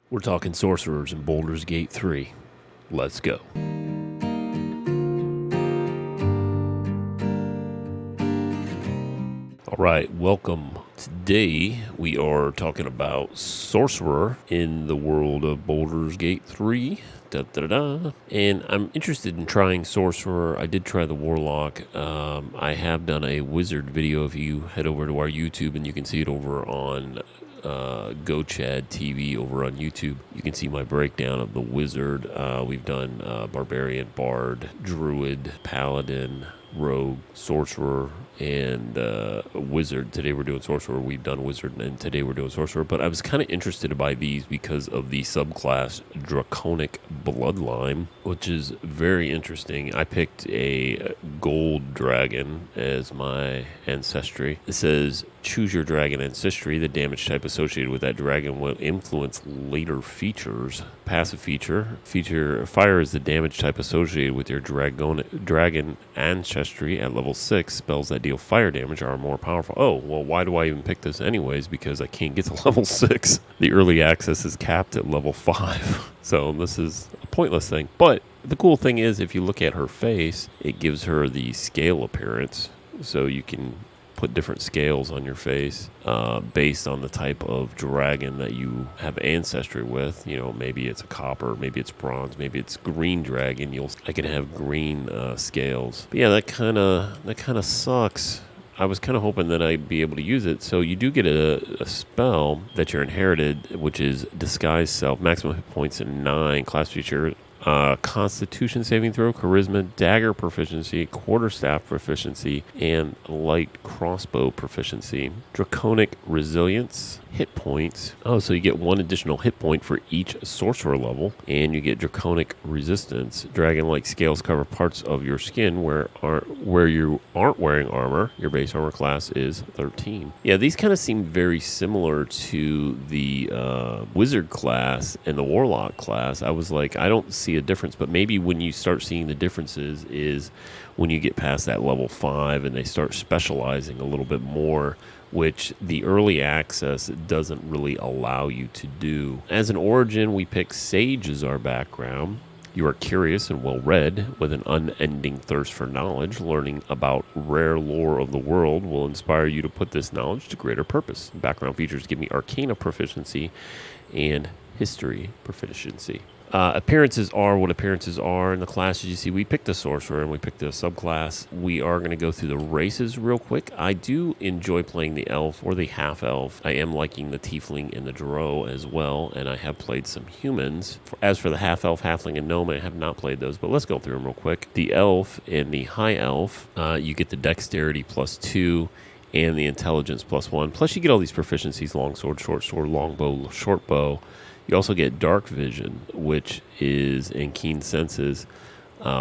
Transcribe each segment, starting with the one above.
We're talking Sorcerers in Baldur's Gate 3. Let's go. Alright, welcome. Today we are talking about Sorcerer in the world of Baldur's Gate 3. And I'm interested in trying Sorcerer. I did try the Warlock. I have done a Wizard video. If you head over to our YouTube, and you can see it over on GoChad TV over on YouTube. You can see my breakdown of the Wizard. We've done Barbarian, Bard, Druid, Paladin, Rogue, Sorcerer, and Wizard. Today we're doing Sorcerer. We've done Wizard, and today we're doing Sorcerer. But I was kind of interested by these because of the subclass Draconic Bloodline, which is very interesting. I picked a gold dragon as my ancestry. It says, choose your dragon ancestry. The damage type associated with that dragon will influence later features. Passive feature. Fire is the damage type associated with your dragon ancestry at level 6. Spells that deal fire damage are more powerful. Oh, well, why do I even pick this anyways? Because I can't get to level 6. The early access is capped at level 5. So this is a pointless thing. But the cool thing is, if you look at her face, it gives her the scale appearance. So you can put different scales on your face based on the type of dragon that you have ancestry with. You know, maybe it's a copper, maybe it's bronze, maybe it's green dragon. I can have green scales. But yeah, that kind of sucks. I was kind of hoping that I'd be able to use it. So you do get a spell that you're inherited, which is Disguise Self, maximum hit points in 9, class feature. Constitution saving throw, charisma, dagger proficiency, quarterstaff proficiency, and light crossbow proficiency. Draconic resilience, hit points. Oh, so you get 1 additional hit point for each sorcerer level, and you get draconic resistance. Dragon-like scales cover parts of your skin where you aren't wearing armor. Your base armor class is 13. Yeah, these kind of seem very similar to the wizard class and the warlock class. I was like, I don't see a difference, but maybe when you start seeing the differences is when you get past that level 5 and they start specializing a little bit more, which the early access doesn't really allow you to do. As an origin, we pick Sage as our background. You are curious and well-read with an unending thirst for knowledge. Learning about rare lore of the world will inspire you to put this knowledge to greater purpose. Background features give me Arcana proficiency and History proficiency. Appearances are what appearances are in the classes. You see, we picked the Sorcerer and we picked the subclass. We are going to go through the races real quick. I do enjoy playing the Elf or the Half-Elf. I am liking the Tiefling and the Drow as well, and I have played some humans. As for the Half-Elf, Halfling, and Gnome, I have not played those, but let's go through them real quick. The Elf and the High Elf, you get the Dexterity +2 and the Intelligence +1. Plus, you get all these proficiencies: longsword, short sword, longbow, short bow. You also get Dark Vision, which is in Keen Senses,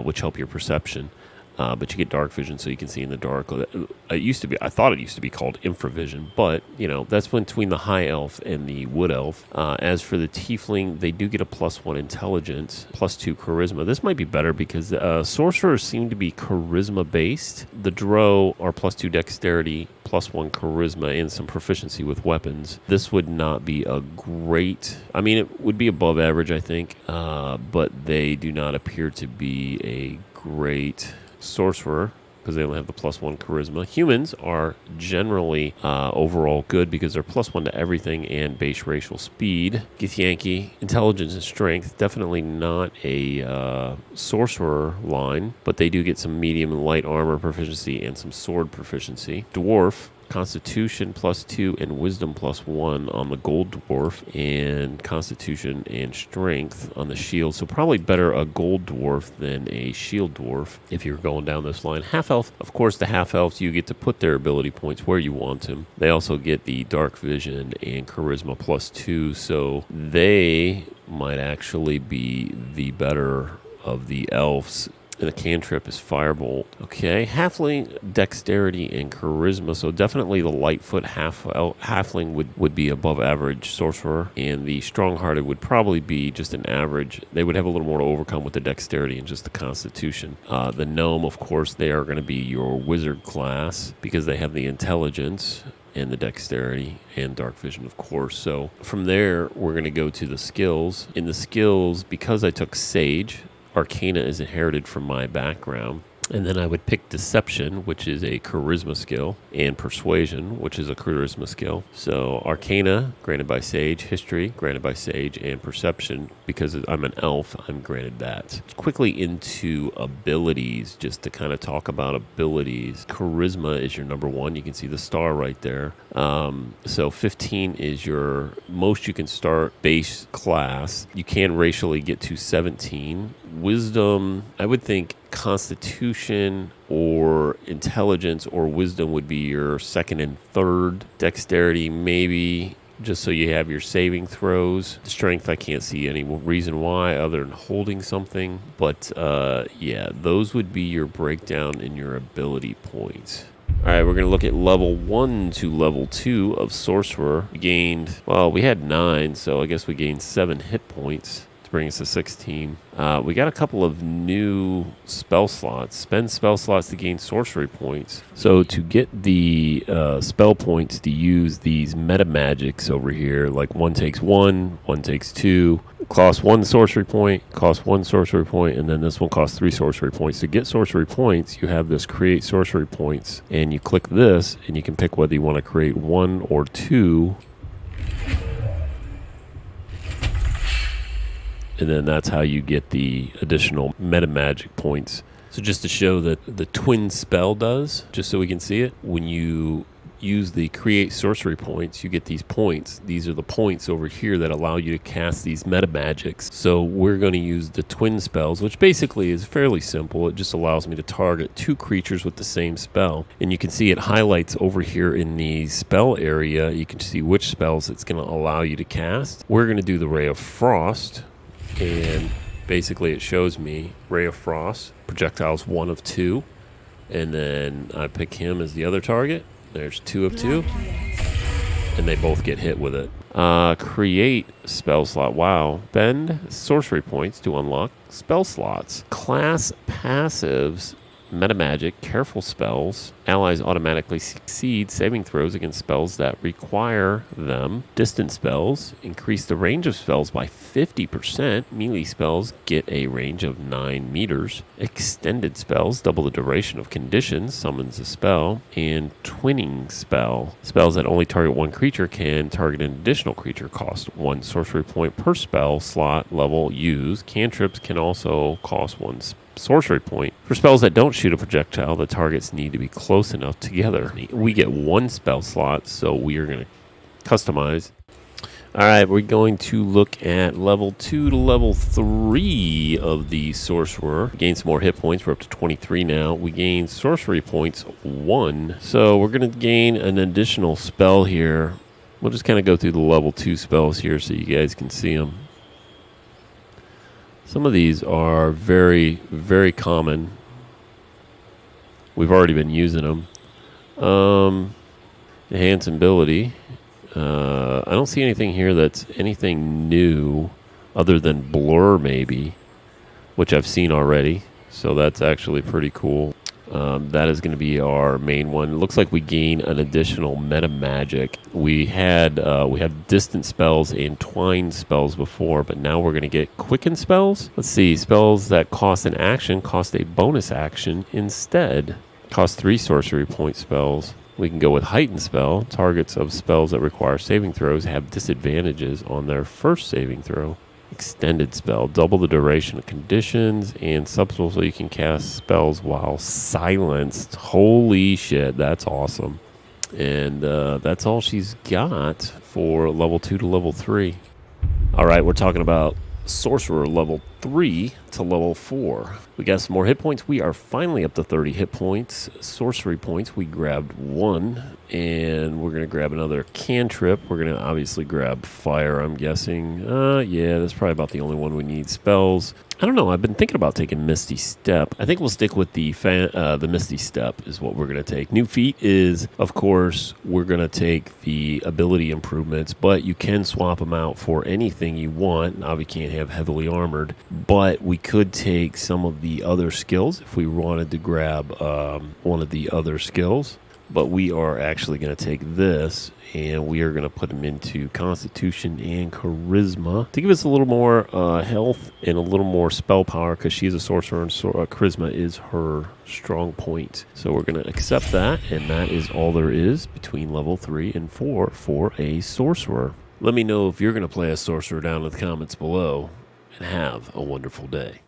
which help your perception. But you get Dark Vision, so you can see in the dark. I thought it used to be called Infravision, but you know that's between the High Elf and the Wood Elf. As for the Tiefling, they do get a +1 Intelligence, +2 Charisma. This might be better because Sorcerers seem to be Charisma based. The Drow are +2 Dexterity, +1 Charisma, and some proficiency with weapons. This would not be a great... I mean, it would be above average, I think, but they do not appear to be a great Sorcerer because they only have the +1 Charisma. Humans are generally overall good because they're +1 to everything and base racial speed. Githyanki, Intelligence and Strength, definitely not a Sorcerer line, but they do get some medium and light armor proficiency and some sword proficiency. Dwarf, Constitution +2 and Wisdom +1 on the Gold Dwarf, and Constitution and Strength on the Shield. So probably better a Gold Dwarf than a Shield Dwarf if you're going down this line. Half-Elf, of course, the Half-Elves, you get to put their ability points where you want them. They also get the Dark Vision and Charisma +2, so they might actually be the better of the Elves. And the cantrip is Firebolt. Okay, Halfling, Dexterity, and Charisma. So definitely the Lightfoot Halfling would be above average Sorcerer. And the Strong-Hearted would probably be just an average. They would have a little more to overcome with the Dexterity and just the Constitution. The Gnome, of course, they are going to be your Wizard class because they have the Intelligence. and the dexterity and dark vision, of course. So from there, we're going to go to the skills. In the skills, because I took Sage, Arcana is inherited from my background. And then I would pick Deception, which is a Charisma skill, and Persuasion, which is a Charisma skill. So Arcana, granted by Sage, History, granted by Sage, and Perception, because I'm an elf, I'm granted that. Quickly into abilities, just to kind of talk about abilities. Charisma is your number one. You can see the star right there. So 15 is your most you can start base class. You can racially get to 17. Wisdom, I would think Constitution or Intelligence or Wisdom would be your second and third. Dexterity, maybe, just so you have your saving throws. Strength, I can't see any reason why other than holding something. But yeah, those would be your breakdown in your ability points. All right, we're going to look at level 1 to level 2 of Sorcerer. We gained, well, we had 9, so I guess we gained 7 hit points. Bring us to 16. We got a couple of new spell slots. Spend spell slots to gain sorcery points. So to get the spell points to use these MetaMagics over here, like one takes 1, one takes 2, costs 1 sorcery point, costs 1 sorcery point, and then this one costs 3 sorcery points. To get sorcery points, you have this create sorcery points, and you click this, and you can pick whether you want to create 1 or 2. And then that's how you get the additional MetaMagic points. So just to show that the twin spell does, just so we can see it, when you use the create sorcery points, you get these points. These are the points over here that allow you to cast these MetaMagics. So we're going to use the twin spells, which basically is fairly simple. It just allows me to target 2 creatures with the same spell. And you can see it highlights over here in the spell area. You can see which spells it's going to allow you to cast. We're going to do the Ray of Frost. And basically it shows me Ray of Frost, projectiles 1 of 2, and then I pick him as the other target. There's 2 of 2, and they both get hit with it. Create spell slot. Wow. Spend sorcery points to unlock spell slots. Class passives. MetaMagic, careful spells. Allies automatically succeed saving throws against spells that require them. Distant spells increase the range of spells by 50%. Melee spells get a range of 9 meters. Extended spells double the duration of conditions, summons a spell. And twinning spell. Spells that only target 1 creature can target an additional creature. Cost 1 sorcery point per spell slot level used. Cantrips can also cost 1 sorcery point. For spells that don't shoot a projectile, the targets need to be close enough together. We get 1 spell slot, so we are going to customize. All right, we're going to look at level 2 to level 3 of the Sorcerer. Gain some more hit points. We're up to 23 now. We gain sorcery points 1. So we're going to gain an additional spell here. We'll just kind of go through the level 2 spells here so you guys can see them. Some of these are very, very common. We've already been using them. Enhance ability. I don't see anything here that's anything new other than Blur maybe, which I've seen already. So that's actually pretty cool. That is going to be our main one. It looks like we gain an additional MetaMagic. We had distant spells and twine spells before, but now we're going to get quicken spells. Let's see, spells that cost an action cost a bonus action instead. Cost 3 sorcery point spells. We can go with heightened spell. Targets of spells that require saving throws have disadvantages on their first saving throw. Extended spell, double the duration of conditions, and subspell so you can cast spells while silenced. Holy shit, that's awesome. And that's all she's got for level 2 to level 3. All right, we're talking about Sorcerer level 3 to level 4. We got some more hit points. We are finally up to 30 hit points. Sorcery points, we grabbed 1. And we're going to grab another cantrip. We're going to obviously grab fire, I'm guessing. Yeah, that's probably about the only one we need. Spells. I don't know. I've been thinking about taking Misty Step. I think we'll stick with the Misty Step is what we're going to take. New feat is, of course, we're going to take the ability improvements, but you can swap them out for anything you want. Now, we can't have heavily armored, but we could take some of the other skills if we wanted to grab one of the other skills. But we are actually going to take this and we are going to put him into Constitution and Charisma to give us a little more health and a little more spell power, because she's a sorcerer and Charisma is her strong point. So we're going to accept that, and that is all there is between level 3 and 4 for a sorcerer. Let me know if you're going to play a sorcerer down in the comments below, and have a wonderful day.